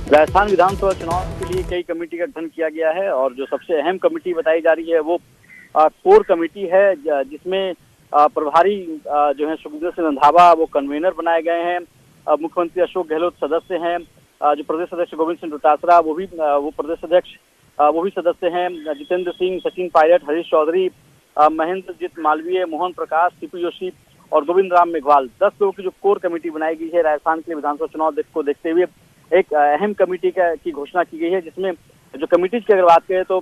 राजस्थान विधानसभा चुनाव के लिए कई कमेटी का गठन किया गया है और जो सबसे अहम कमेटी बताई जा रही है वो कोर कमेटी है, जिसमें प्रभारी जो है सुखविंदर सिंह रंधावा वो कन्वीनर बनाए गए हैं। मुख्यमंत्री अशोक गहलोत सदस्य हैं। जो प्रदेश अध्यक्ष गोविंद सिंह डोटासरा वो प्रदेश अध्यक्ष वो भी सदस्य हैं। जितेंद्र सिंह, सचिन पायलट, हरीश चौधरी, महेंद्रजीत मालवीय, मोहन प्रकाश, सीपी जोशी और गोविंद राम मेघवाल 10 लोगों की जो कोर कमेटी बनाई गई है राजस्थान के लिए विधानसभा चुनाव को देखते हुए एक अहम कमेटी की घोषणा की गई है, जिसमें जो कमेटीज की अगर बात करें तो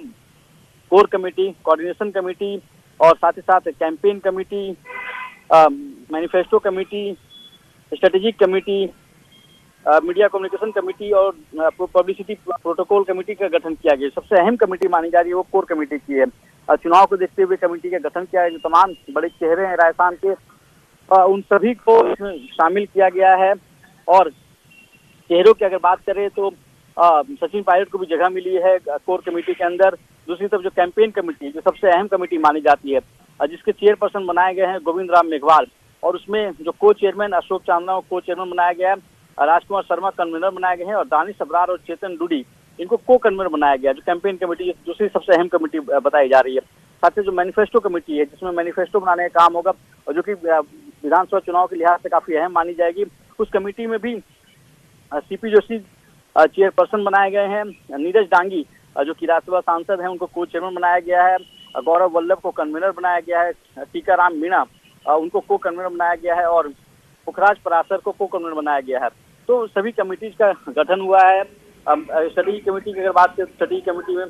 कोर कमेटी, कोऑर्डिनेशन कमेटी और साथ ही साथ campaign committee, manifesto committee, strategic committee, media communication committee और पब्लिसिटी प्रोटोकॉल कमेटी का गठन किया गया। सबसे अहम कमेटी मानी जा रही है वो कोर कमेटी की है। चुनाव को देखते हुए कमेटी का गठन किया है। जो तमाम बड़े चेहरे हैं राजस्थान के उन सभी को शामिल किया गया है। और चेहरों की अगर बात करें तो सचिन पायलट को भी जगह मिली है कोर कमेटी के अंदर। दूसरी तरफ जो कैंपेन कमेटी जो सबसे अहम कमेटी मानी जाती है, जिसके चेयरपर्सन बनाए गए हैं गोविंद राम मेघवाल, और उसमें जो को चेयरमैन अशोक चांदना को चेयरमैन बनाया गया है, राजकुमार शर्मा कन्वीनर बनाया गया है और दानिश अब्रार और चेतन डूडी इनको को कन्वीनर बनाया गया। जो कैंपेन कमेटी दूसरी सबसे अहम कमेटी बताई जा रही है। साथ ही जो मैनिफेस्टो कमेटी है जिसमें मैनिफेस्टो बनाने का काम होगा और जो कि विधानसभा चुनाव के लिहाज से काफी अहम मानी जाएगी, उस कमेटी में भी सीपी जोशी चेयरपर्सन बनाए गए हैं। नीरज डांगी जो कि राज्यसभा सांसद हैं उनको को चेयरमैन बनाया गया है। गौरव वल्लभ को कन्वीनर बनाया गया है। टीकाराम मीणा उनको को कन्वीनर बनाया गया है और पुखराज पराशर को कन्वीनर बनाया गया है। तो सभी कमेटीज का गठन हुआ है। स्टडी कमेटी की अगर बात करें तो स्टडी कमेटी में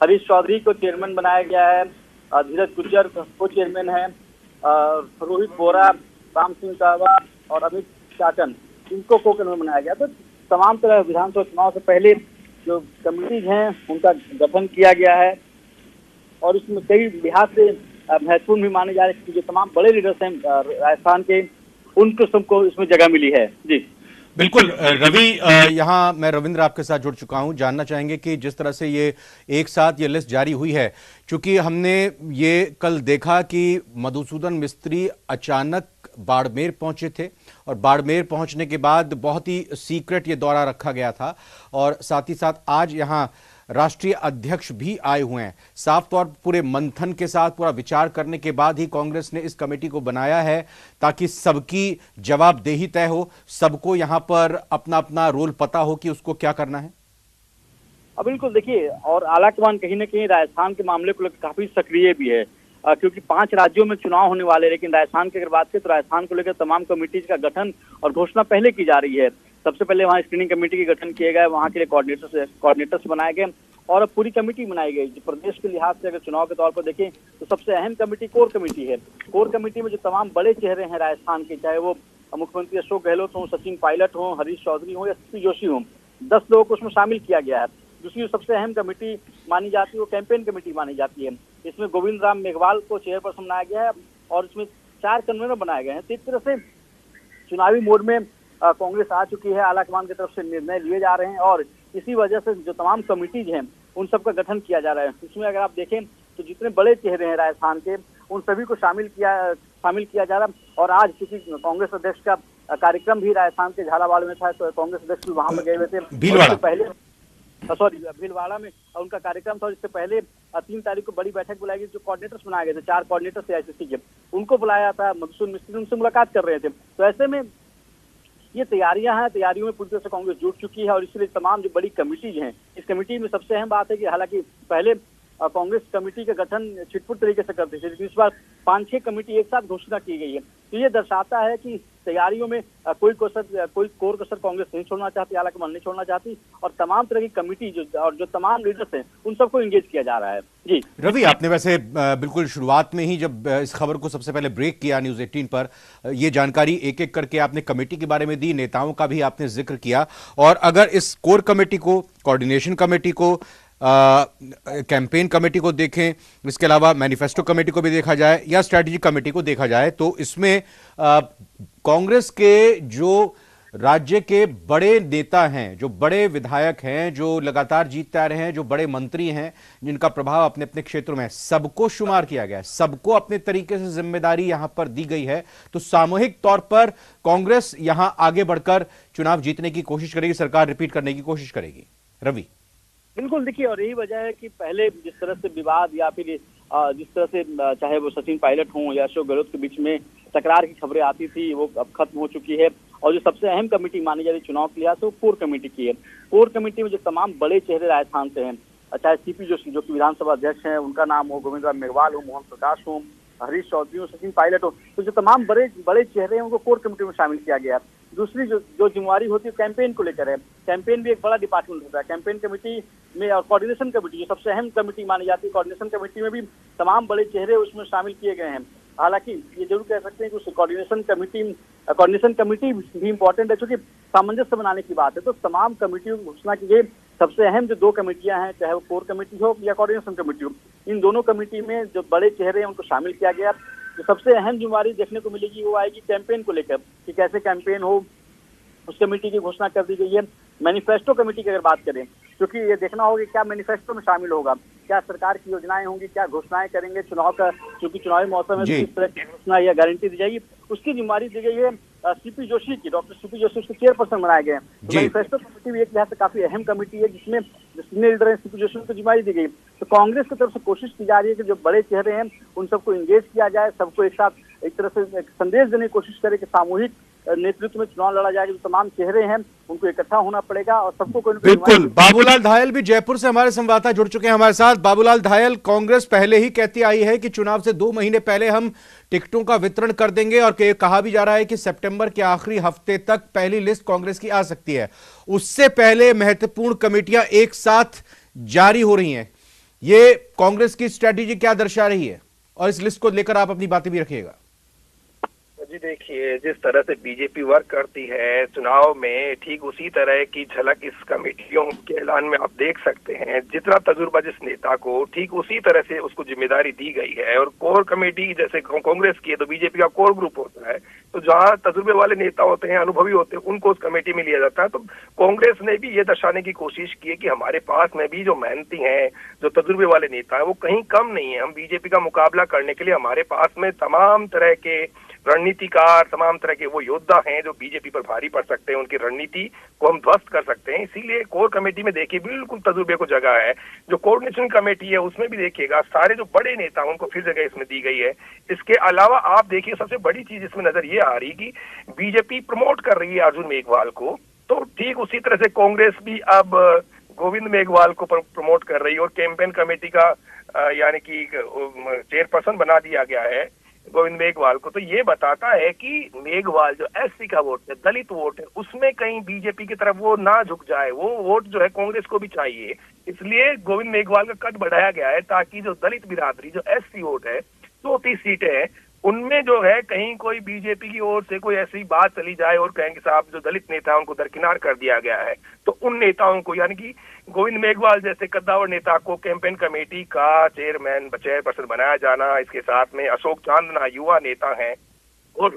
हरीश चौधरी को चेयरमैन बनाया गया है। धीरज गुज्जर को चेयरमैन है। रोहित बोरा, राम सिंह कावा और अमित चाटन इनको को कन्वीनर बनाया गया। तो तमाम तरह विधानसभा चुनाव से पहले जो कमेटीज हैं उनका गठन किया गया है और इसमें कई लिहाज से महत्वपूर्ण भी माने जा रहे हैं कि जो तमाम बड़े लीडर्स हैं राजस्थान के उनको सबको इसमें जगह मिली है। जी बिल्कुल रवि, यहाँ मैं रविंद्र आपके साथ जुड़ चुका हूं। जानना चाहेंगे कि जिस तरह से ये एक साथ ये लिस्ट जारी हुई है, चूंकि हमने ये कल देखा कि मधुसूदन मिस्त्री अचानक बाड़मेर पहुंचे थे और बाड़मेर पहुंचने के बाद बहुत ही सीक्रेट ये दौरा रखा गया था और साथ ही साथ आज यहाँ राष्ट्रीय अध्यक्ष भी आए हुए हैं। साफ तौर पूरे मंथन के साथ पूरा विचार करने के बाद ही कांग्रेस ने इस कमेटी को बनाया है ताकि सबकी जवाबदेही तय हो, सबको यहां पर अपना अपना रोल पता हो कि उसको क्या करना है। बिल्कुल, देखिए, और आलाकमान कहीं ना कहीं राजस्थान के मामले को लेकर काफी सक्रिय भी है, क्योंकि 5 राज्यों में चुनाव होने वाले, लेकिन राजस्थान की अगर बात करें तो राजस्थान को लेकर तमाम कमेटीज का गठन और घोषणा पहले की जा रही है। सबसे पहले वहाँ स्क्रीनिंग कमेटी के गठन किए गए, वहाँ के लिए कोऑर्डिनेटर्स बनाए गए और अब पूरी कमेटी बनाई गई। प्रदेश के लिहाज से अगर चुनाव के तौर पर देखें तो सबसे अहम कमेटी कोर कमेटी है। कोर कमेटी में जो तमाम बड़े चेहरे हैं राजस्थान के, चाहे वो मुख्यमंत्री अशोक गहलोत हों, सचिन पायलट हों, हरीश चौधरी हों या सीपी जोशी हों, 10 लोगों को उसमें शामिल किया गया है। दूसरी सबसे अहम कमेटी मानी जाती है वो कैंपेन कमेटी मानी जाती है। इसमें गोविंद राम मेघवाल को चेयरपर्सन बनाया गया है और इसमें 4 कन्वीनर बनाए गए हैं। तो एक तरह से चुनावी मोड में कांग्रेस आ चुकी है। आलाकमान की तरफ से निर्णय लिए जा रहे हैं और इसी वजह से जो तमाम कमेटीज हैं उन सबका गठन किया जा रहा है। इसमें अगर आप देखें तो जितने बड़े चेहरे हैं राजस्थान के उन सभी को शामिल किया जा रहा है। और आज क्योंकि कांग्रेस अध्यक्ष का कार्यक्रम भी राजस्थान के झालावाड़ में था, तो कांग्रेस अध्यक्ष भी वहां पर गए हुए थे। भीलवाड़ा में उनका कार्यक्रम था। इससे पहले 3 तारीख को बड़ी बैठक बुलाई गई, जो कोऑर्डिनेटर्स बनाए गए थे, 4 कोऑर्डिनेटर्स थे आईसीसी के, उनको बुलाया था। मधुसूदन मिस्त्री उनसे मुलाकात कर रहे थे। तो ऐसे में ये तैयारियां हैं, तैयारियों में पूरी तरह से कांग्रेस जुट चुकी है और इसलिए तमाम जो बड़ी कमेटीज हैं, इस कमेटी में सबसे अहम बात है कि हालांकि पहले कांग्रेस कमेटी का गठन छिटपुट तरीके से करती थी, लेकिन इस बार 5-6 कमेटी एक साथ घोषणा की गई है। तो ये दर्शाता है कि तैयारियों में कोई कोर कसर कांग्रेस नहीं छोड़ना चाहती, हालांकि नहीं छोड़ना चाहती और तमाम तरह की कमेटी जो तमाम लीडर्स हैं उन सबको एंगेज किया जा रहा है। जी रवि, आपने वैसे बिल्कुल शुरुआत में ही जब इस खबर को सबसे पहले ब्रेक किया न्यूज 18 पर, ये जानकारी एक एक करके आपने कमेटी के बारे में दी, नेताओं का भी आपने जिक्र किया। और अगर इस कोर कमेटी को, कोऑर्डिनेशन कमेटी को, कैंपेन कमेटी को देखें, इसके अलावा मैनिफेस्टो कमेटी को भी देखा जाए या स्ट्रैटेजी कमेटी को देखा जाए, तो इसमें कांग्रेस के जो राज्य के बड़े नेता हैं, जो बड़े विधायक हैं, जो लगातार जीतते आ रहे हैं, जो बड़े मंत्री हैं, जिनका प्रभाव अपने अपने क्षेत्रों में है, सबको शुमार किया गया है, सबको अपने तरीके से जिम्मेदारी यहां पर दी गई है। तो सामूहिक तौर पर कांग्रेस यहां आगे बढ़कर चुनाव जीतने की कोशिश करेगी, सरकार रिपीट करने की कोशिश करेगी। रवि, बिल्कुल, देखिए, और यही वजह है कि पहले जिस तरह से विवाद या फिर जिस तरह से चाहे वो सचिन पायलट हों या अशोक गहलोत के बीच में तकरार की खबरें आती थी, वो अब खत्म हो चुकी है। और जो सबसे अहम कमेटी मानी जा रही चुनाव के लिहाज से, वो कोर कमेटी की है। कोर कमेटी में जो तमाम बड़े चेहरे राजस्थान से हैं, चाहे सीपी जोशी जो कि विधानसभा अध्यक्ष हैं, उनका नाम हो, गोविंद राम मेघवाल हो, मोहन प्रकाश हो, हरीश चौधरी हो, सचिन पायलट हो, तो जो तमाम बड़े बड़े चेहरे हैं उनको कोर कमेटी में शामिल किया गया है। दूसरी जो जिम्मेवारी होती है कैंपेन को लेकर है, कैंपेन भी एक बड़ा डिपार्टमेंट होता है। कैंपेन कमेटी में और कोऑर्डिनेशन कमेटी जो सबसे अहम कमेटी मानी जाती है, कोऑर्डिनेशन कमेटी में भी तमाम बड़े चेहरे उसमें शामिल किए गए हैं। हालांकि ये जरूर कह सकते हैं कि उस कोऑर्डिनेशन कमेटी भी इंपॉर्टेंट है, क्योंकि सामंजस्य बनाने की बात है। तो तमाम कमेटियों की घोषणा की गई। सबसे अहम जो दो कमेटियां हैं, चाहे वो कोर कमेटी हो या कोऑर्डिनेशन कमेटी हो, इन दोनों कमेटी में जो बड़े चेहरे हैं उनको शामिल किया गया। जो सबसे अहम जिम्मेवारी देखने को मिलेगी वो आएगी कैंपेन को लेकर, कि कैसे कैंपेन हो, उस कमेटी की घोषणा कर दी गई है। मैनिफेस्टो कमेटी की अगर बात करें, क्योंकि ये देखना होगा क्या मैनिफेस्टो में शामिल होगा, क्या सरकार की योजनाएं होंगी, क्या घोषणाएं करेंगे चुनाव का, क्योंकि चुनावी मौसम में किस तरह की घोषणा या गारंटी दी जाएगी, उसकी जिम्मेवारी दी गई है सीपी जोशी की। डॉक्टर सीपी जोशी उसके चेयरपर्सन बनाए गए हैं। तो मैनिफेस्टो कमेटी भी एक लिहाज से काफी अहम कमेटी है, जिसमें जो सीनियर लीडर है सीपी जोशी को जिम्मेवारी दी गई। तो कांग्रेस की तरफ से कोशिश की जा रही है कि जो बड़े चेहरे हैं उन सबको इंगेज किया जाए, सबको एक साथ एक तरह से एक संदेश देने की कोशिश करे कि सामूहिक नेतृत्व में चुनाव लड़ा जाएगा। जो तमाम चेहरे हैं उनको इकट्ठा होना पड़ेगा और सबको कोई बिल्कुल। बाबूलाल धायल भी जयपुर से हमारे संवाददाता जुड़ चुके हैं हमारे साथ। बाबूलाल धायल, कांग्रेस पहले ही कहती आई है कि चुनाव से 2 महीने पहले हम टिकटों का वितरण कर देंगे, और कहा भी जा रहा है कि सितंबर के आखिरी हफ्ते तक पहली लिस्ट कांग्रेस की आ सकती है। उससे पहले महत्वपूर्ण कमेटियां एक साथ जारी हो रही हैं। ये कांग्रेस की स्ट्रेटेजी क्या दर्शा रही है, और इस लिस्ट को लेकर आप अपनी बातें भी रखिएगा। जी देखिए, जिस तरह से बीजेपी वर्क करती है चुनाव में, ठीक उसी तरह की झलक इस कमेटियों के ऐलान में आप देख सकते हैं। जितना तजुर्बा जिस नेता को, ठीक उसी तरह से उसको जिम्मेदारी दी गई है। और कोर कमेटी जैसे कांग्रेस की है तो बीजेपी का कोर ग्रुप होता है, तो जहां तजुर्बे वाले नेता होते हैं, अनुभवी होते हैं, उनको उस कमेटी में लिया जाता है। तो कांग्रेस ने भी ये दर्शाने की कोशिश की है कि हमारे पास में भी जो मेहनती हैं, जो तजुर्बे वाले नेता है, वो कहीं कम नहीं है। हम बीजेपी का मुकाबला करने के लिए हमारे पास में तमाम तरह के रणनीतिकार, तमाम तरह के वो योद्धा हैं जो बीजेपी पर भारी पड़ सकते हैं, उनकी रणनीति को हम ध्वस्त कर सकते हैं। इसीलिए कोर कमेटी में देखिए बिल्कुल तजुर्बे को जगह है। जो कोऑर्डिनेशन कमेटी है उसमें भी देखिएगा सारे जो बड़े नेता उनको फिर जगह इसमें दी गई है। इसके अलावा आप देखिए सबसे बड़ी चीज इसमें नजर ये आ रही कि बीजेपी प्रमोट कर रही है अर्जुन मेघवाल को, तो ठीक उसी तरह से कांग्रेस भी अब गोविंद मेघवाल को प्रमोट कर रही है और कैंपेन कमेटी का यानी कि चेयरपर्सन बना दिया गया है गोविंद मेघवाल को। तो ये बताता है कि मेघवाल जो एससी का वोट है, दलित वोट है, उसमें कहीं बीजेपी की तरफ वो ना झुक जाए। वो वोट जो है कांग्रेस को भी चाहिए, इसलिए गोविंद मेघवाल का कद बढ़ाया गया है ताकि जो दलित बिरादरी, जो एससी वोट है, 34 सीटें हैं, उनमें जो है कहीं कोई बीजेपी की ओर से कोई ऐसी बात चली जाए और कहेंगे साहब जो दलित नेता है उनको दरकिनार कर दिया गया है, तो उन नेताओं को यानी कि गोविंद मेघवाल जैसे कद्दावर नेता को कैंपेन कमेटी का चेयरपर्सन बनाया जाना। इसके साथ में अशोक चांदना युवा नेता हैं और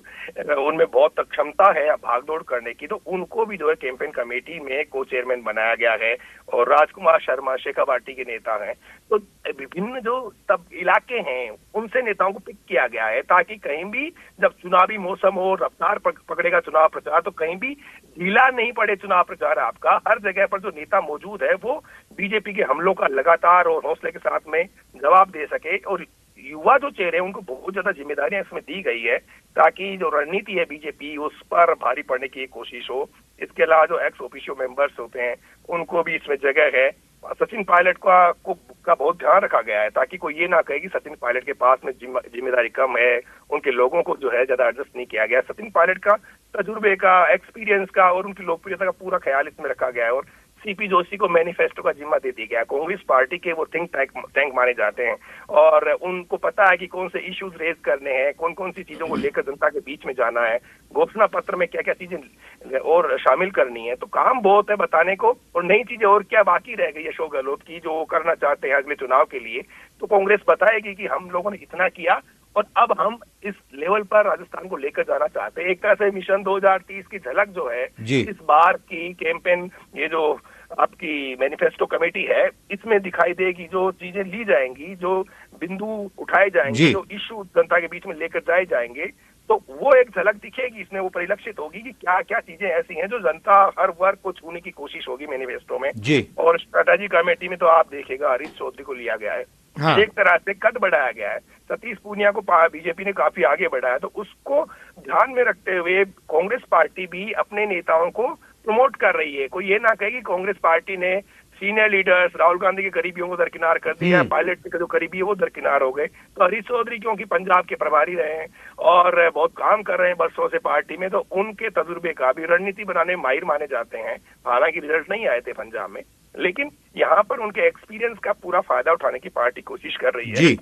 उनमें बहुत क्षमता है भागदौड़ करने की, तो उनको भी जो है कैंपेन कमेटी में को चेयरमैन बनाया गया है। और राजकुमार शर्मा शेखावाटी के नेता हैं, तो विभिन्न जो तब इलाके हैं उनसे नेताओं को पिक किया गया है ताकि कहीं भी जब चुनावी मौसम हो, रफ्तार पकड़ेगा चुनाव प्रचार, तो कहीं भी ढीला नहीं पड़े चुनाव प्रचार आपका। हर जगह पर जो नेता मौजूद है वो बीजेपी के हमलों का लगातार और हौसले के साथ में जवाब दे सके। और युवा जो चेहरे हैं उनको बहुत ज्यादा जिम्मेदारियां इसमें दी गई है ताकि जो रणनीति है बीजेपी उस पर भारी पड़ने की कोशिश हो। इसके अलावा जो एक्स ऑफिशियो मेंबर्स होते हैं उनको भी इसमें जगह है। सचिन पायलट का बहुत ध्यान रखा गया है ताकि कोई ये ना कहे कि सचिन पायलट के पास में जिम्मेदारी कम है, उनके लोगों को जो है ज्यादा एडजस्ट नहीं किया गया। सचिन पायलट का तजुर्बे का, एक्सपीरियंस का और उनकी लोकप्रियता का पूरा ख्याल इसमें रखा गया है। और सीपी जोशी को मैनिफेस्टो का जिम्मा दे दिया गया। कांग्रेस पार्टी के वो थिंक टैंक माने जाते हैं और उनको पता है कि कौन से इश्यूज रेज करने हैं, कौन कौन सी चीजों को लेकर जनता के बीच में जाना है, घोषणा पत्र में क्या क्या चीजें और शामिल करनी है। तो काम बहुत है बताने को, और नई चीजें और क्या बाकी रह गई अशोक गहलोत की जो करना चाहते हैं अगले चुनाव के लिए, तो कांग्रेस बताएगी कि हम लोगों ने इतना किया और अब हम इस लेवल पर राजस्थान को लेकर जाना चाहते हैं। एक तरह से मिशन 2030 की झलक जो है इस बार की कैंपेन, ये जो आपकी मैनिफेस्टो कमेटी है, इसमें दिखाई देगी। जो चीजें ली जाएंगी, जो बिंदु उठाए जाएंगे, जो इश्यू जनता के बीच में लेकर जाए जाएंगे, तो वो एक झलक दिखेगी इसमें, वो परिलक्षित होगी कि क्या क्या चीजें ऐसी हैं जो जनता हर वर्ग को छूने की कोशिश होगी मैनिफेस्टो में। और स्ट्रेटेजी कमेटी में तो आप देखिएगा हरीश चौधरी को लिया गया है। हाँ। एक तरह से कद बढ़ाया गया है। सतीश पूनिया को बीजेपी ने काफी आगे बढ़ाया, तो उसको ध्यान में रखते हुए कांग्रेस पार्टी भी अपने नेताओं को प्रमोट कर रही है। कोई ये ना कहे कि कांग्रेस पार्टी ने सीनियर लीडर्स, राहुल गांधी के करीबियों को दरकिनार कर दिया, पायलट के जो करीबी है वो दरकिनार हो गए। तो हरीश चौधरी क्योंकि पंजाब के प्रभारी रहे हैं और बहुत काम कर रहे हैं बरसों से पार्टी में, तो उनके तजुर्बे का भी रणनीति बनाने में माहिर माने जाते हैं। हालांकि रिजल्ट नहीं आए थे पंजाब में, लेकिन यहाँ पर उनके एक्सपीरियंस का पूरा फायदा उठाने की पार्टी कोशिश कर रही है।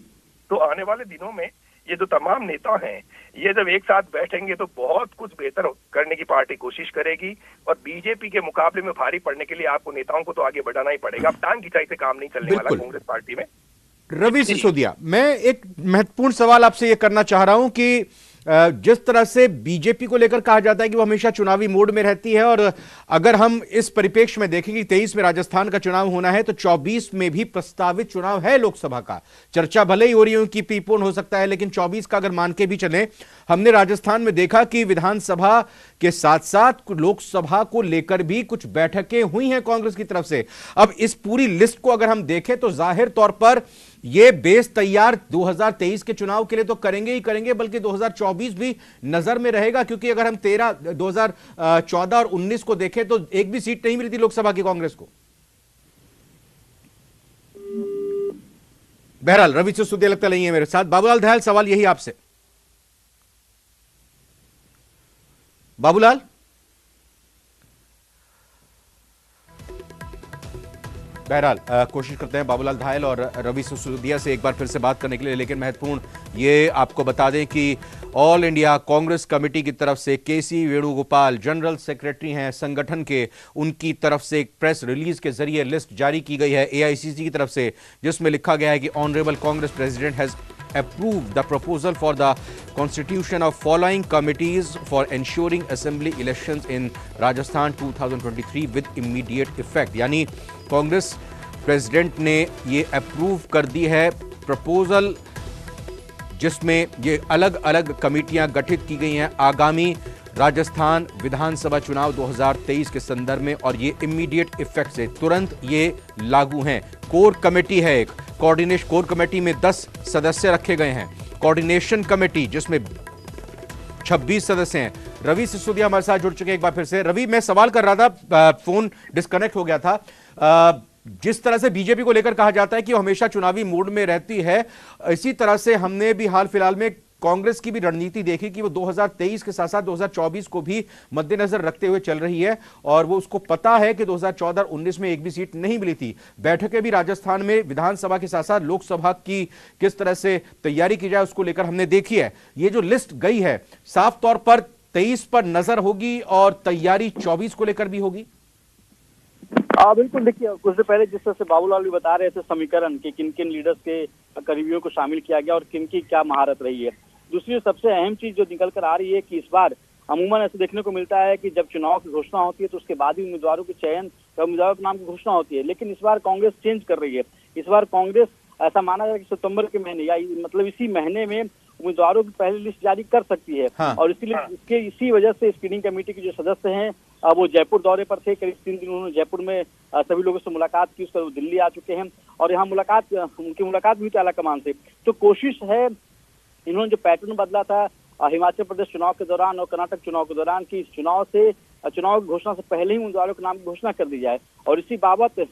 तो आने वाले दिनों में ये जो तमाम नेता हैं, ये जब एक साथ बैठेंगे तो बहुत कुछ बेहतर करने की पार्टी कोशिश करेगी। और बीजेपी के मुकाबले में भारी पड़ने के लिए आपको नेताओं को तो आगे बढ़ाना ही पड़ेगा। अब टांग खिंचाई से काम नहीं चलने वाला कांग्रेस पार्टी में। रवि सिसोदिया, मैं एक महत्वपूर्ण सवाल आपसे ये करना चाह रहा हूं कि जिस तरह से बीजेपी को लेकर कहा जाता है कि वो हमेशा चुनावी मोड में रहती है, और अगर हम इस परिप्रेक्ष्य में देखें कि 23 में राजस्थान का चुनाव होना है, तो 24 में भी प्रस्तावित चुनाव है लोकसभा का। चर्चा भले ही हो रही हो कि प्रीपोन हो सकता है, लेकिन 24 का अगर मान के भी चले, हमने राजस्थान में देखा कि विधानसभा के साथ साथ लोकसभा को लेकर भी कुछ बैठकें हुई हैं कांग्रेस की तरफ से। अब इस पूरी लिस्ट को अगर हम देखें तो जाहिर तौर पर ये बेस तैयार 2023 के चुनाव के लिए तो करेंगे ही करेंगे, बल्कि 2024 भी नजर में रहेगा, क्योंकि अगर हम 2014 और 19 को देखें तो एक भी सीट नहीं मिली थी लोकसभा की कांग्रेस को। बहरहाल रवि सिसोदिया लगता नहीं है मेरे साथ। बाबूलाल दयाल, सवाल यही आपसे। बाबूलाल, बहरहाल कोशिश करते हैं बाबूलाल धायल और रवि सिसोदिया से एक बार फिर से बात करने के लिए, लेकिन महत्वपूर्ण ये आपको बता दें कि ऑल इंडिया कांग्रेस कमेटी की तरफ से केसी वेणुगोपाल जनरल सेक्रेटरी हैं संगठन के, उनकी तरफ से एक प्रेस रिलीज के जरिए लिस्ट जारी की गई है एआईसीसी की तरफ से, जिसमें लिखा गया है कि honourable Congress president has approved the proposal for the constitution of following committees for ensuring assembly elections in Rajasthan 2023 with immediate effect। यानी कांग्रेस प्रेसिडेंट ने ये अप्रूव कर दी है प्रपोजल, जिसमें ये अलग अलग कमेटियां गठित की गई हैं आगामी राजस्थान विधानसभा चुनाव 2023 के संदर्भ में, और ये इमीडिएट इफेक्ट से तुरंत ये लागू हैं। कोर कमेटी है एक, कोऑर्डिनेशन कोर कमेटी में 10 सदस्य रखे गए हैं। कोऑर्डिनेशन कमेटी जिसमें 26 सदस्य हैं। रवि सिसोदिया हमारे साथ जुड़ चुके हैं एक बार फिर से। रवि, मैं सवाल कर रहा था, फोन डिस्कनेक्ट हो गया था। जिस तरह से बीजेपी को लेकर कहा जाता है कि वो हमेशा चुनावी मूड में रहती है, इसी तरह से हमने भी हाल फिलहाल में कांग्रेस की भी रणनीति देखी कि वो 2023 के साथ साथ 2024 को भी मद्देनजर रखते हुए चल रही है, और वो उसको पता है कि 2014 और 19 में एक भी सीट नहीं मिली थी। बैठकें भी राजस्थान में विधानसभा के साथ साथ लोकसभा की किस तरह से तैयारी की जाए उसको लेकर हमने देखी है। ये जो लिस्ट गई है, साफ तौर पर 23 पर नजर होगी और तैयारी 24 को लेकर भी होगी। बिल्कुल, देखिए कुछ देर पहले जिस तरह से बाबूलाल भी बता रहे थे समीकरण कि किन किन लीडर्स के करीबियों को शामिल किया गया और किन की क्या महारत रही है। दूसरी सबसे अहम चीज जो निकल कर आ रही है कि इस बार अमूमन ऐसे देखने को मिलता है कि जब चुनाव की घोषणा होती है तो उसके बाद ही उम्मीदवारों के चयन या उम्मीदवारों के नाम की घोषणा होती है, लेकिन इस बार कांग्रेस चेंज कर रही है। इस बार कांग्रेस ऐसा माना जाए कि सितंबर के महीने या मतलब इसी महीने में उम्मीदवारों की पहली लिस्ट जारी कर सकती है। और इसीलिए इसी वजह से स्क्रीनिंग कमेटी के जो सदस्य हैं वो जयपुर दौरे पर थे। करीब 3 दिन उन्होंने जयपुर में सभी लोगों से मुलाकात की, उसके बाद वो दिल्ली आ चुके हैं और यहाँ उनकी मुलाकात भी थी आला कमान से। तो कोशिश है, इन्होंने जो पैटर्न बदला था हिमाचल प्रदेश चुनाव के दौरान और कर्नाटक चुनाव के दौरान की चुनाव की घोषणा से पहले ही उम्मीदवारों के नाम की घोषणा कर दी जाए, और इसी बाबत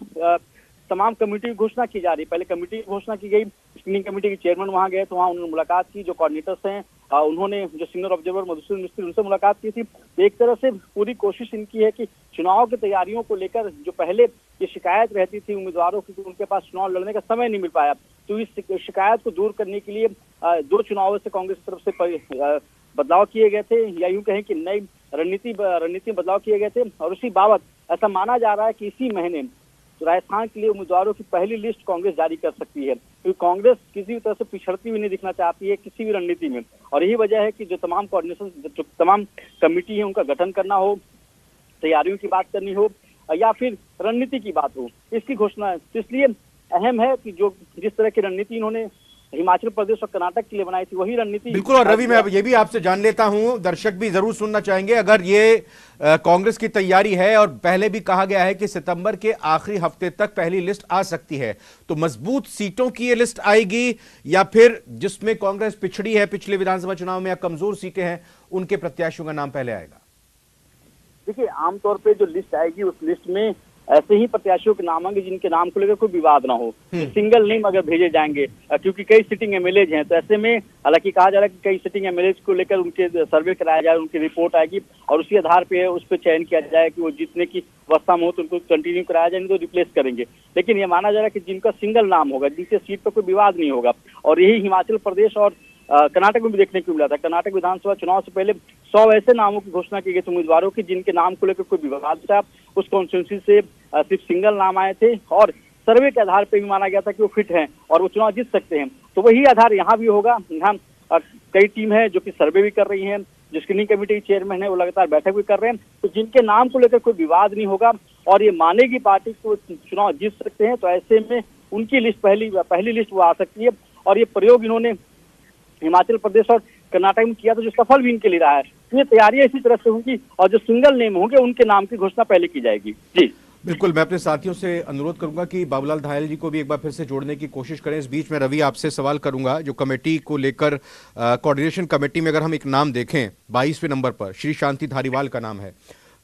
तमाम कमेटी की घोषणा की जा रही है। पहले कमेटी की घोषणा की गई, स्क्रीनिंग कमेटी के चेयरमैन वहां गए तो वहां उन्होंने मुलाकात की, जो कोऑर्डिनेटर्स हैं उन्होंने जो सीनियर ऑब्जर्वर मधुसूदन मिस्त्री उनसे मुलाकात की थी। एक तरह से पूरी कोशिश इनकी है कि चुनाव की तैयारियों को लेकर जो पहले ये शिकायत रहती थी उम्मीदवारों की, उनके पास चुनाव लड़ने का समय नहीं मिल पाया, तो इस शिकायत को दूर करने के लिए 2 चुनावों से कांग्रेस की तरफ से बदलाव किए गए थे, या यूं कहें कि नई रणनीति बदलाव किए गए थे। और उसी बाबत ऐसा माना जा रहा है कि इसी महीने राजस्थान के लिए उम्मीदवारों की पहली लिस्ट कांग्रेस जारी कर सकती है। क्योंकि कांग्रेस किसी भी तरह से पिछड़ती हुई नहीं दिखना चाहती है किसी भी रणनीति में। और यही वजह है कि जो तमाम कोऑर्डिनेशन, जो तमाम कमेटी है उनका गठन करना हो, तैयारियों की बात करनी हो या फिर रणनीति की बात हो, इसकी घोषणा है। तो इसलिए अहम है कि जो जिस तरह की रणनीति इन्होंने हिमाचल प्रदेश और कर्नाटक के लिए बनाई थी, वही रणनीति। बिल्कुल। और रवि, मैं अब ये भी आपसे जान लेता हूं, दर्शक भी जरूर सुनना चाहेंगे, अगर ये कांग्रेस की तैयारी है और पहले भी कहा गया है कि सितंबर के आखिरी हफ्ते तक पहली लिस्ट आ सकती है, तो मजबूत सीटों की ये लिस्ट आएगी या फिर जिसमें कांग्रेस पिछड़ी है पिछले विधानसभा चुनाव में या कमजोर सीटें हैं उनके प्रत्याशियों का नाम पहले आएगा? देखिए, आमतौर पे जो लिस्ट आएगी उस लिस्ट में ऐसे ही प्रत्याशियों के नाम आएंगे जिनके नाम को लेकर कोई विवाद ना हो, सिंगल नेम अगर भेजे जाएंगे, क्योंकि कई सिटिंग एमएलएज हैं। तो ऐसे में हालांकि कहा जा रहा है कि कई सिटिंग एमएलएज को लेकर उनके सर्वे कराया जाए, उनकी रिपोर्ट आएगी और उसी आधार पे उस पर चयन किया जाए कि वो जीतने की अवस्था में हो तो उनको कंटिन्यू कराया जाए, तो रिप्लेस करेंगे। लेकिन ये माना जा रहा है कि जिनका सिंगल नाम होगा, जिनके सीट पर कोई विवाद नहीं होगा, और यही हिमाचल प्रदेश और कर्नाटक में भी देखने को मिला था। कर्नाटक विधानसभा चुनाव से पहले 100 ऐसे नामों की घोषणा की गई थी उम्मीदवारों की जिनके नाम को लेकर कोई विवाद था। उस कॉन्स्टिट्यूंसी से सिर्फ सिंगल नाम आए थे और सर्वे के आधार पर भी माना गया था कि वो फिट हैं और वो चुनाव जीत सकते हैं। तो वही आधार यहाँ भी होगा। यहाँ कई टीम है जो कि सर्वे भी कर रही है, जो स्क्रीनिंग कमेटी के चेयरमैन है वो लगातार बैठक भी कर रहे हैं। तो जिनके नाम को लेकर कोई विवाद नहीं होगा और ये मानेगी पार्टी को चुनाव जीत सकते हैं, तो ऐसे में उनकी लिस्ट पहली लिस्ट वो आ सकती है। और ये प्रयोग इन्होंने हिमाचल प्रदेश और कर्नाटक में किया, तो जो सफल भी इनके लिए रहा है। ये तैयारियां इसी तरह से होंगी और जो सिंगल नेम होंगे उनके नाम की घोषणा पहले की जाएगी। जी बिल्कुल, मैं अपने साथियों से अनुरोध करूंगा कि बाबूलाल धायल जी को भी एक बार फिर से जोड़ने की कोशिश करें। इस बीच में रवि आपसे सवाल करूंगा, जो कमेटी को लेकर कोऑर्डिनेशन कमेटी में अगर हम एक नाम देखें 22वें नंबर पर श्री शांति धारीवाल का नाम है।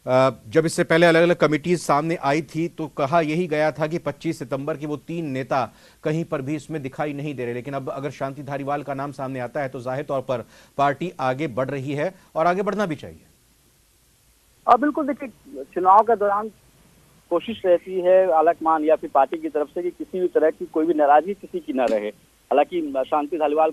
जब इससे पहले अलग अलग कमेटीज सामने आई थी तो कहा यही गया था कि 25 सितंबर के वो 3 नेता कहीं पर भी इसमें दिखाई नहीं दे रहे, लेकिन अब अगर शांति धारीवाल का नाम सामने आता है तो जाहिर तौर पर पार्टी आगे बढ़ रही है और आगे बढ़ना भी चाहिए। बिल्कुल। देखिए, चुनाव के दौरान कोशिश रहती है आलाकमान या फिर पार्टी की तरफ से कि किसी भी तरह की कोई भी नाराजगी किसी की न रहे। हालांकि शांति धारीवाल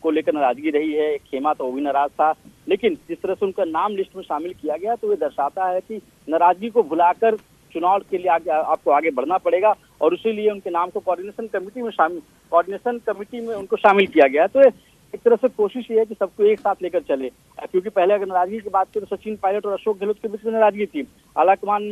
को लेकर नाराजगी रही है, खेमा तो वो भी नाराज था, लेकिन जिस तरह से उनका नाम लिस्ट में शामिल किया गया तो ये दर्शाता है कि नाराजगी को भुलाकर चुनाव के लिए आपको आगे बढ़ना पड़ेगा और इसीलिए उनके नाम को कोऑर्डिनेशन कमेटी में उनको शामिल किया गया। तो एक तरह से कोशिश ये है कि सबको एक साथ लेकर चले, क्योंकि पहले अगर नाराजगी की बात करें तो सचिन पायलट और अशोक गहलोत के बीच में नाराजगी थी। आलाकमान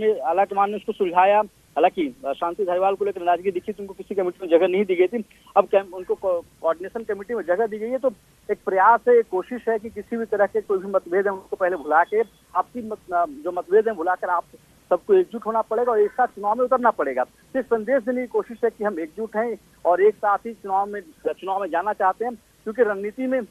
ने उसको सुलझाया। हालांकि शांति धारीवाल को लेकर नाराजगी दिखी तो उनको किसी कमेटी में जगह नहीं दी गई थी। अब उनको कोऑर्डिनेशन कमेटी में जगह दी गई है, तो एक प्रयास है, एक कोशिश है कि किसी भी तरह के कोई भी मतभेद है उनको पहले भुला के आपसी जो मतभेद है भुलाकर आप सबको एकजुट होना पड़ेगा और एक साथ चुनाव में उतरना पड़ेगा। तो संदेश देने की कोशिश है कि हम एकजुट हैं और एक साथ ही चुनाव में जाना चाहते हैं, क्योंकि रणनीति में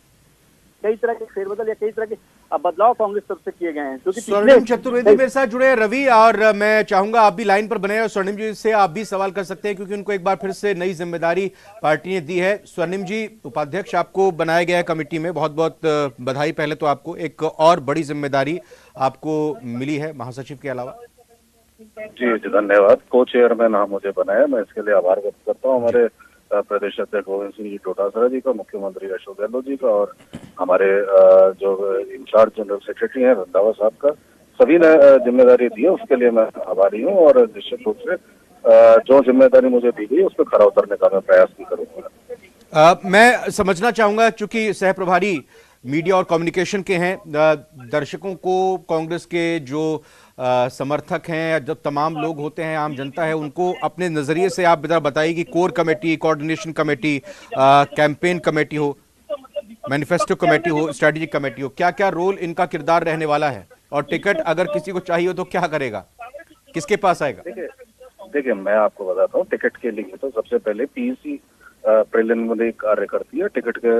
कई तरह के फेरबदल या कई तरह के बदलाव कांग्रेस तरफ से किए गए हैं। स्वर्णिम चतुर्वेदी मेरे साथ जुड़े हैं रवि, और मैं चाहूंगा आप भी लाइन पर बने और स्वर्णिम जी से आप भी सवाल कर सकते हैं क्योंकि उनको एक बार फिर से नई जिम्मेदारी पार्टी ने दी है। स्वर्णिम जी, उपाध्यक्ष आपको बनाया गया है कमेटी में, बहुत बहुत बधाई। पहले तो आपको एक और बड़ी जिम्मेदारी आपको मिली है महासचिव के अलावा। जी धन्यवाद। को चेयरमैन मुझे बनाया, मैं इसके लिए आभार व्यक्त करता हूँ हमारे प्रदेश अध्यक्ष गोविंद सिंह जी डोटासरा जी का, मुख्यमंत्री अशोक गहलोत जी का और हमारे जो इंचार्ज जनरल सेक्रेटरी हैं रंधावा साहब का। सभी ने जिम्मेदारी दी है, उसके लिए मैं आभारी हूँ और निश्चित रूप से जो जिम्मेदारी मुझे दी गई उस पर खरा उतरने का मैं प्रयास भी करूंगा। मैं समझना चाहूंगा, चूंकि सह प्रभारी मीडिया और कम्युनिकेशन के हैं, दर्शकों को कांग्रेस के जो समर्थक हैं, जब तमाम लोग होते हैं, आम जनता है, उनको अपने नजरिए से आप बताइए कि core committee, coordination committee, campaign committee हो, मैनिफेस्टो कमेटी हो, स्ट्रेटेजिक कमेटी हो, क्या क्या रोल इनका किरदार रहने वाला है और टिकट अगर किसी को चाहिए तो क्या करेगा, किसके पास आएगा? देखिए मैं आपको बताता हूँ, टिकट के लिए तो सबसे पहले पीईसी प्रिलिमिनरी कार्य करती है। टिकट के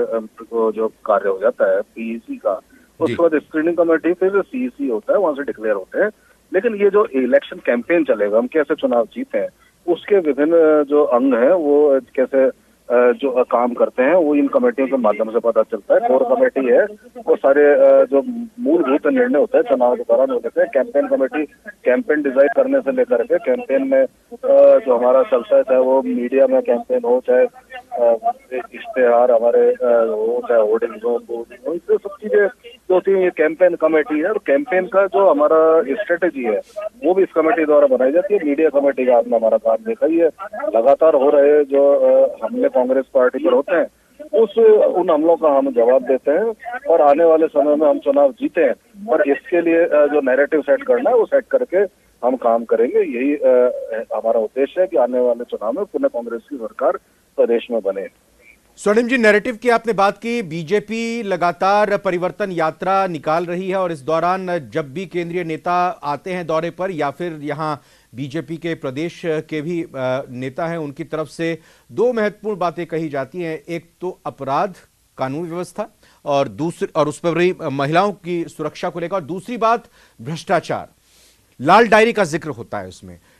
जो कार्य हो जाता है पीईसी का, उसके बाद स्क्रीनिंग कमेटी, फिर सीईसी होता है, वहां से डिक्लेयर होते हैं। लेकिन ये जो इलेक्शन कैंपेन चलेगा, हम कैसे चुनाव जीते हैं, उसके विभिन्न जो अंग हैं वो कैसे जो काम करते हैं वो इन कमेटियों के माध्यम से पता चलता है। कोर कमेटी है, वो सारे जो मूलभूत निर्णय होता है चुनाव के दौरान हो जाते हैं। कैंपेन कमेटी कैंपेन डिजाइन करने से लेकर के कैंपेन में जो हमारा चलता है, चाहे वो मीडिया में कैंपेन हो, चाहे इश्तेहार हमारे हो, चाहे होर्डिंग हो, बोर्डिंग हो, इससे सब चीजें जो होती है ये कैंपेन कमेटी है। और कैंपेन का जो हमारा स्ट्रेटेजी है वो भी इस कमेटी द्वारा बनाई जाती है। मीडिया कमेटी का आपने हमारा काम देखा ही है, लगातार हो रहे जो हमले कांग्रेस पार्टी पर होते हैं, उन हमलों का हम जवाब देते हैं और आने वाले समय में हम चुनाव जीते हैं। और इसके लिए जो नैरेटिव सेट करना है वो सेट करके हम काम करेंगे। यही हमारा उद्देश्य है कि आने वाले चुनाव में पुनः कांग्रेस की सरकार प्रदेश में बने। स्वर्णिम जी, नैरेटिव की आपने बात की। बीजेपी लगातार परिवर्तन यात्रा निकाल रही है और इस दौरान जब भी केंद्रीय नेता आते हैं दौरे पर या फिर यहाँ बीजेपी के प्रदेश के भी नेता हैं, उनकी तरफ से दो महत्वपूर्ण बातें कही जाती हैं। एक तो अपराध कानून व्यवस्था और उस पर भी महिलाओं की सुरक्षा को लेकर, और दूसरी बात भ्रष्टाचार। लाल डायरी का जिक्र होता है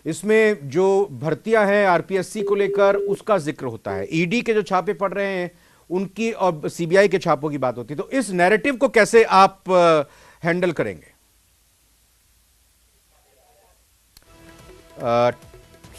इसमें जो भर्तियां हैं आरपीएससी को लेकर उसका जिक्र होता है, ईडी के जो छापे पड़ रहे हैं उनकी और सीबीआई के छापों की बात होती है। तो इस नैरेटिव को कैसे आप हैंडल करेंगे?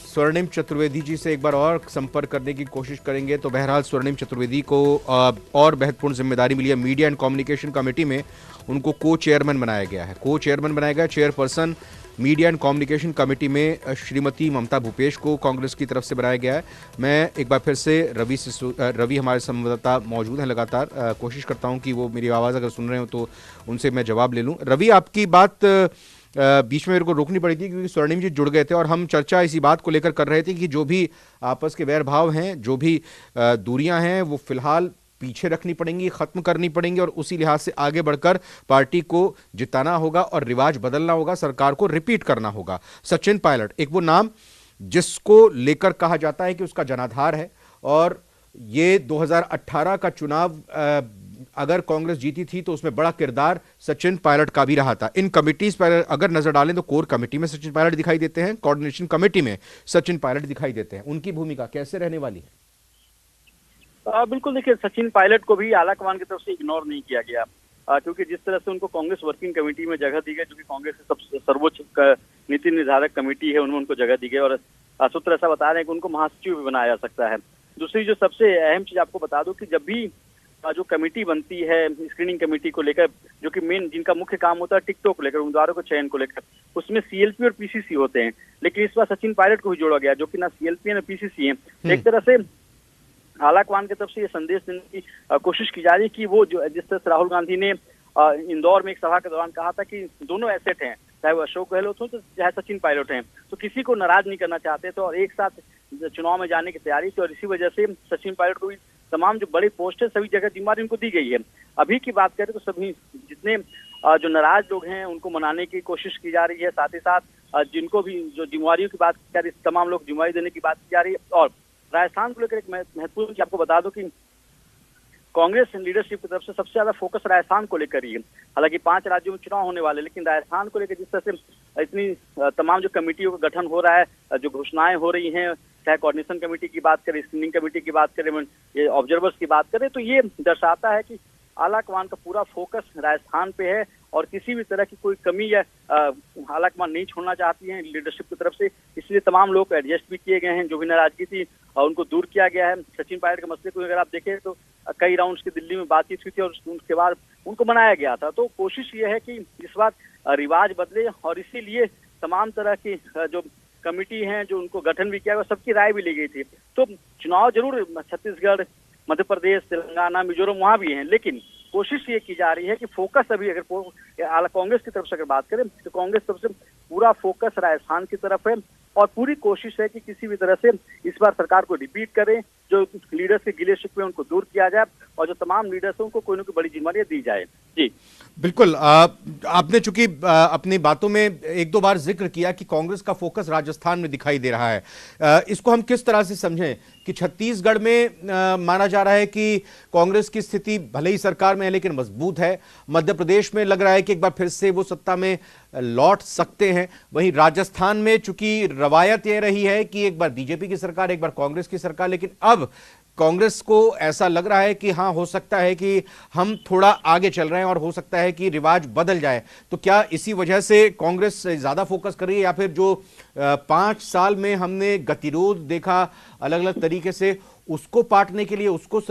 स्वर्णिम चतुर्वेदी जी से एक बार और संपर्क करने की कोशिश करेंगे। तो बहरहाल स्वर्णिम चतुर्वेदी को और महत्वपूर्ण जिम्मेदारी मिली है। मीडिया एंड कम्युनिकेशन कमेटी में उनको को चेयरमैन बनाया गया है। Chairperson media and communication committee में श्रीमती ममता भूपेश को कांग्रेस की तरफ से बनाया गया है। मैं एक बार फिर से रवि हमारे संवाददाता मौजूद हैं लगातार, कोशिश करता हूं कि वो मेरी आवाज़ अगर सुन रहे हो तो उनसे मैं जवाब ले लूं। रवि, आपकी बात बीच में मेरे को रोकनी पड़ी थी क्योंकि स्वर्णिम जी जुड़ गए थे और हम चर्चा इसी बात को लेकर कर रहे थे कि जो भी आपस के वैर भाव हैं, जो भी दूरियां हैं, वो फिलहाल पीछे रखनी पड़ेंगी, खत्म करनी पड़ेंगी और उसी लिहाज से आगे बढ़कर पार्टी को जिताना होगा और रिवाज बदलना होगा, सरकार को रिपीट करना होगा। सचिन पायलट एक वो नाम जिसको लेकर कहा जाता है कि उसका जनाधार है और ये 2018 का चुनाव अगर कांग्रेस जीती थी तो उसमें बड़ा किरदार सचिन पायलट का भी रहा था। इन कमिटीज पर अगर नजर डालें तो कोर कमेटी में सचिन पायलट दिखाई देते हैं, कोऑर्डिनेशन कमेटी में सचिन पायलट दिखाई देते हैं। उनकी भूमिका कैसे रहने वाली है? बिल्कुल, देखिए सचिन पायलट को भी आलाकमान की तरफ से इग्नोर नहीं किया गया, क्योंकि जिस तरह से उनको कांग्रेस वर्किंग कमेटी में जगह दी गई, जो कि कांग्रेस की सबसे सर्वोच्च नीति निर्धारक कमेटी है, उनमें उनको जगह दी गई और सूत्र ऐसा बता रहे हैं कि उनको महासचिव भी बनाया जा सकता है। दूसरी जो सबसे अहम चीज आपको बता दूं कि जब भी जो कमेटी बनती है स्क्रीनिंग कमेटी को लेकर, जो कि मेन जिनका मुख्य काम होता है टिकटॉक को लेकर, उम्मीदवारों के चयन को लेकर, उसमें सीएलपी और पीसीसी होते हैं, लेकिन इस बार सचिन पायलट को भी जोड़ा गया जो कि ना सीएलपी है ना पीसीसी है। एक तरह से आलाकमान की तरफ से ये संदेश देने की कोशिश की जा रही है कि वो जो जिस तरह से राहुल गांधी ने इंदौर में एक सभा के दौरान कहा था कि दोनों एसेट हैं, चाहे वो अशोक गहलोत हो तो चाहे सचिन पायलट हैं, तो किसी को नाराज नहीं करना चाहते थे और एक साथ चुनाव में जाने की तैयारी थी और इसी वजह से सचिन पायलट को भी तमाम जो बड़ी पोस्ट है सभी जगह जिम्मेदारी उनको दी गई है। अभी की बात करें तो सभी जितने जो नाराज लोग हैं उनको मनाने की कोशिश की जा रही है, साथ ही साथ जिनको भी जो जिम्मेदारियों की बात की जा रही है तमाम लोग जिम्मेदारी देने की बात की जा रही है। और राजस्थान को लेकर एक महत्वपूर्ण चीज आपको बता दो कि कांग्रेस लीडरशिप की तरफ से सबसे ज्यादा फोकस राजस्थान को लेकर ही है। हालांकि 5 राज्यों में चुनाव होने वाले, लेकिन राजस्थान को लेकर जिस तरह से इतनी तमाम जो कमेटियों का गठन हो रहा है, जो घोषणाएं हो रही हैं, चाहे कोऑर्डिनेशन कमेटी की बात करें, स्क्रीनिंग कमेटी की बात करें, ये ऑब्जर्वर्स की बात करें, तो ये दर्शाता है कि आलाकमान का पूरा फोकस राजस्थान पे है और किसी भी तरह की कोई कमी या आलाकमान नहीं छोड़ना चाहती है लीडरशिप की तरफ से, इसलिए तमाम लोग एडजस्ट भी किए गए हैं। जो भी नाराजगी थी उनको दूर किया गया है। सचिन पायलट के मसले को अगर आप देखें तो कई राउंड्स की दिल्ली में बातचीत हुई थी और उसके बाद उनको मनाया गया था। तो कोशिश ये है कि इस बार रिवाज बदले और इसीलिए तमाम तरह की जो कमेटी हैं जो उनको गठन भी किया गया, सबकी राय भी ली गई थी। तो चुनाव जरूर छत्तीसगढ़, मध्य प्रदेश, तेलंगाना, मिजोरम वहां भी हैं, लेकिन कोशिश ये की जा रही है कि फोकस अभी अगर कांग्रेस की तरफ से अगर बात करें तो कांग्रेस की तरफ से पूरा फोकस राजस्थान की तरफ है और पूरी कोशिश है कि किसी भी तरह से इस बार सरकार को रिपीट करें, जो लीडर्स के गिले शिकवे उनको दूर किया जाए और जो तमाम लीडर्स हैं उनको कोई न कोई बड़ी जिम्मेदारी दी जाए। जी बिल्कुल, आपने चूंकि अपनी बातों में एक दो बार जिक्र किया कि कांग्रेस का फोकस राजस्थान में दिखाई दे रहा है, इसको हम किस तरह से समझें कि छत्तीसगढ़ में माना जा रहा है कि कांग्रेस की स्थिति भले ही सरकार में है लेकिन मजबूत है, मध्य प्रदेश में लग रहा है कि एक बार फिर से वो सत्ता में लौट सकते हैं, वहीं राजस्थान में चूंकि रवायत यह रही है कि एक बार बीजेपी की सरकार एक बार कांग्रेस की सरकार, लेकिन अब कांग्रेस को ऐसा लग रहा है कि हाँ हो सकता है कि हम थोड़ा आगे चल रहे हैं और हो सकता है कि रिवाज बदल जाए। तो क्या इसी वजह से कांग्रेस ज्यादा फोकस कर रही है या फिर जो 5 साल में हमने गतिरोध देखा अलग अलग तरीके से उसको पाटने के लिए, उसको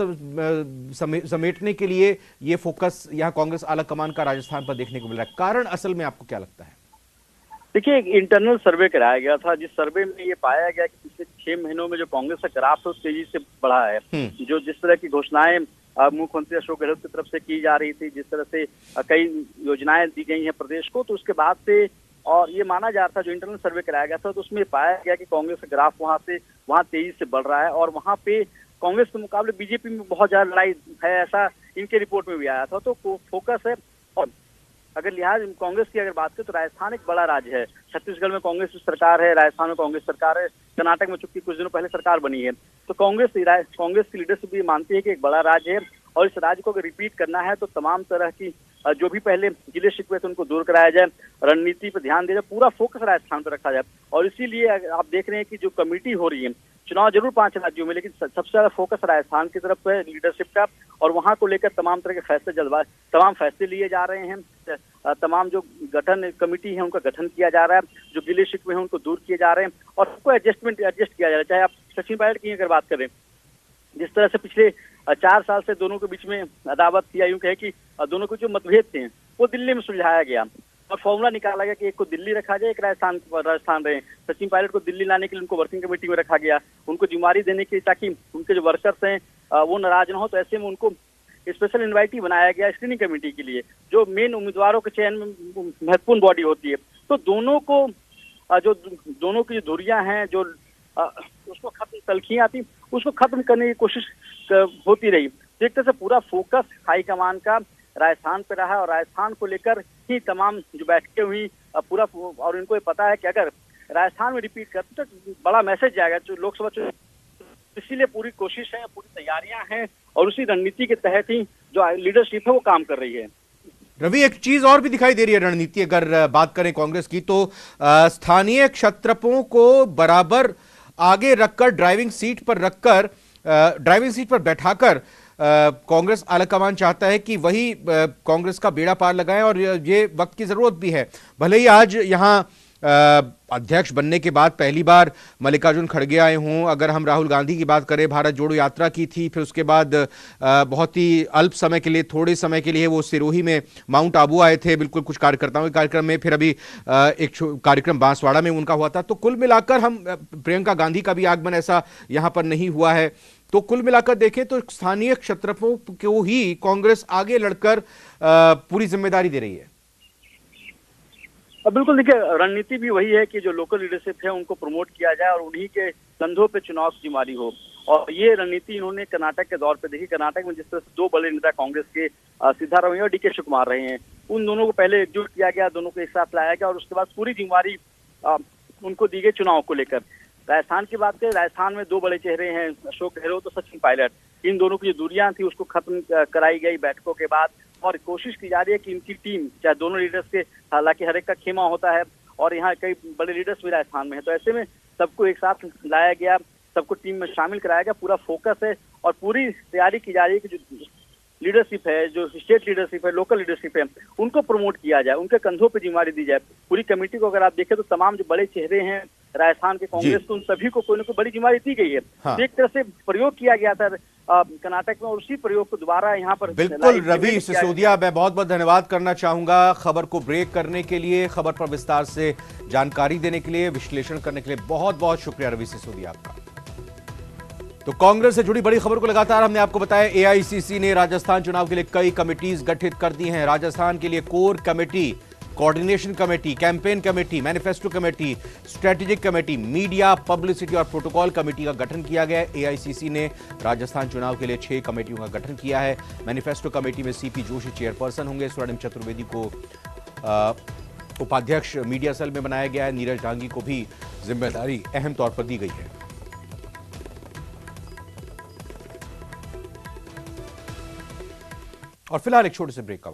समेटने के लिए ये फोकस यहाँ कांग्रेस आला कमान का राजस्थान पर देखने को मिल रहा है? कारण असल में आपको क्या लगता है? देखिए, एक इंटरनल सर्वे कराया गया था, जिस सर्वे में ये पाया गया कि पिछले 6 महीनों में जो कांग्रेस का ग्राफ है, तेजी से बढ़ा है। जो जिस तरह की घोषणाएं मुख्यमंत्री अशोक गहलोत की तरफ से की जा रही थी, जिस तरह से कई योजनाएं दी गई हैं प्रदेश को, तो उसके बाद से और ये माना जा रहा था, जो इंटरनल सर्वे कराया गया था, तो उसमें पाया गया कि कांग्रेस का ग्राफ वहाँ तेजी से बढ़ रहा है और वहाँ पे कांग्रेस के मुकाबले बीजेपी में बहुत ज्यादा लड़ाई है, ऐसा इनके रिपोर्ट में भी आया था। तो फोकस है। और अगर लिहाज कांग्रेस की अगर बात करें तो राजस्थान एक बड़ा राज्य है। छत्तीसगढ़ में कांग्रेस की सरकार है, राजस्थान में कांग्रेस सरकार है, कर्नाटक में चूंकि कुछ दिनों पहले सरकार बनी है। तो कांग्रेस की लीडरशिप भी मानती है कि एक बड़ा राज्य है और इस राज्य को अगर रिपीट करना है तो तमाम तरह की जो भी पहले गिले शिकवे थे उनको दूर कराया जाए, रणनीति पर ध्यान दिया जाए, पूरा फोकस राजस्थान पर रखा जाए। और इसीलिए आप देख रहे हैं कि जो कमेटी हो रही है, चुनाव जरूर 5 राज्यों में, लेकिन सबसे ज्यादा फोकस राजस्थान की तरफ है लीडरशिप का, और वहां को लेकर तमाम तरह के तमाम फैसले लिए जा रहे हैं। तमाम जो गठन कमेटी है उनका गठन किया जा रहा है, जो गिले शिकवे हैं उनको दूर किए जा रहे हैं और सबको एडजस्ट किया जा रहा है। चाहे आप सचिन पायलट की अगर बात करें, जिस तरह से पिछले 4 साल से दोनों के बीच में अदावत थी, यूं कहे कि दोनों के जो मतभेद थे वो दिल्ली में सुलझाया गया और फॉर्मूला निकाला गया कि एक को दिल्ली रखा जाए, एक राजस्थान रहे। सचिन पायलट को दिल्ली लाने के लिए उनको वर्किंग कमेटी में रखा गया, उनको जिम्मेदारी देने के लिए, ताकि उनके जो वर्कर्स हैं वो नाराज ना हो। तो ऐसे में उनको स्पेशल इन्वाइटी बनाया गया स्क्रीनिंग कमेटी के लिए, जो मेन उम्मीदवारों के चयन में महत्वपूर्ण बॉडी होती है। तो दोनों की जो धुरियां हैं, जो उसको खत्म तलखियां थी, उसको खत्म करने की कोशिश होती रही। तो एक तरह से पूरा फोकस हाईकमान का राजस्थान पे रहा और राजस्थान को लेकर ही तमाम जो बैठकें हुई पूरा, और इनको ये पता है कि अगर राजस्थान में रिपीट करते तो बड़ा मैसेज जाएगा जो लोकसभा चुनाव, इसीलिए पूरी कोशिश है, पूरी तैयारियां हैं और उसी रणनीति के तहत ही जो लीडरशिप है वो काम कर रही है। रवि, एक चीज और भी दिखाई दे रही है रणनीति, अगर बात करें कांग्रेस की, तो स्थानीय क्षत्रपों को बराबर आगे रखकर ड्राइविंग सीट पर बैठाकर कांग्रेस आलाकमान चाहता है कि वही कांग्रेस का बेड़ा पार लगाएं और ये वक्त की जरूरत भी है। भले ही आज यहां अध्यक्ष बनने के बाद पहली बार मल्लिकार्जुन खड़गे आए हों, अगर हम राहुल गांधी की बात करें, भारत जोड़ो यात्रा की थी, फिर उसके बाद बहुत ही अल्प समय के लिए, थोड़े समय के लिए वो सिरोही में माउंट आबू आए थे, बिल्कुल कुछ कार्यकर्ताओं के कार्यक्रम में, फिर अभी एक कार्यक्रम बांसवाड़ा में उनका हुआ था। तो कुल मिलाकर हम प्रियंका गांधी का भी आगमन ऐसा यहां पर नहीं हुआ है। तो कुल मिलाकर देखें तो स्थानीय क्षत्रपों को ही कांग्रेस आगे लड़कर पूरी जिम्मेदारी दे रही है। बिल्कुल, देखिए, रणनीति भी वही है कि जो लोकल लीडरशिप है उनको प्रमोट किया जाए और उन्हीं के कंधों पे चुनाव की जिम्मेदारी हो। और ये रणनीति इन्होंने कर्नाटक के दौर पे देखी। कर्नाटक में जिस तरह से 2 बड़े नेता कांग्रेस के सिद्धारमैया और डीके शिवकुमार रहे हैं, उन दोनों को पहले एकजुट किया गया, दोनों को एक साथ लाया गया और उसके बाद पूरी जिम्मेदारी उनको दी गई चुनाव को लेकर। राजस्थान की बात करें, राजस्थान में 2 बड़े चेहरे हैं, अशोक गहलोत और सचिन पायलट। इन दोनों की जो दूरियां थी उसको खत्म कराई गई बैठकों के बाद और कोशिश की जा रही है कि इनकी टीम, चाहे दोनों लीडर्स के, हालांकि हर एक का खेमा होता है और यहाँ कई बड़े लीडर्स भी राजस्थान में है, तो ऐसे में सबको एक साथ लाया गया, सबको टीम में शामिल कराया गया, पूरा फोकस है और पूरी तैयारी की जा रही है कि जो लीडरशिप है, जो स्टेट लीडरशिप है, लोकल लीडरशिप है, उनको प्रमोट किया जाए, उनके कंधों पे जिम्मेदारी दी जाए। पूरी कमेटी को अगर आप देखें तो तमाम जो बड़े चेहरे हैं राजस्थान के कांग्रेस के, उन सभी को कोई ना कोई बड़ी जिम्मेदारी दी गई है। हाँ। एक तरह से प्रयोग किया गया था कर्नाटक में और उसी प्रयोग को दोबारा यहाँ पर। बिल्कुल रवि सिसोदिया, मैं बहुत बहुत धन्यवाद करना चाहूंगा खबर को ब्रेक करने के लिए, खबर पर विस्तार से जानकारी देने के लिए, विश्लेषण करने के लिए बहुत बहुत शुक्रिया रवि सिसोदिया आपका। तो कांग्रेस से जुड़ी बड़ी खबर को लगातार हमने आपको बताया, एआईसीसी ने राजस्थान चुनाव के लिए कई कमिटीज गठित कर दी हैं। राजस्थान के लिए core committee, coordination committee, campaign committee, manifesto committee, strategic committee, media, publicity और प्रोटोकॉल कमेटी का गठन किया गया है। एआईसीसी ने राजस्थान चुनाव के लिए 6 कमेटियों का गठन किया है। मैनिफेस्टो कमेटी में सीपी जोशी चेयरपर्सन होंगे, स्वर्णिम चतुर्वेदी को उपाध्यक्ष मीडिया सेल में बनाया गया है। नीरज डांगी को भी जिम्मेदारी अहम तौर पर दी गई है। और फिलहाल एक छोटे से ब्रेक का वक्त।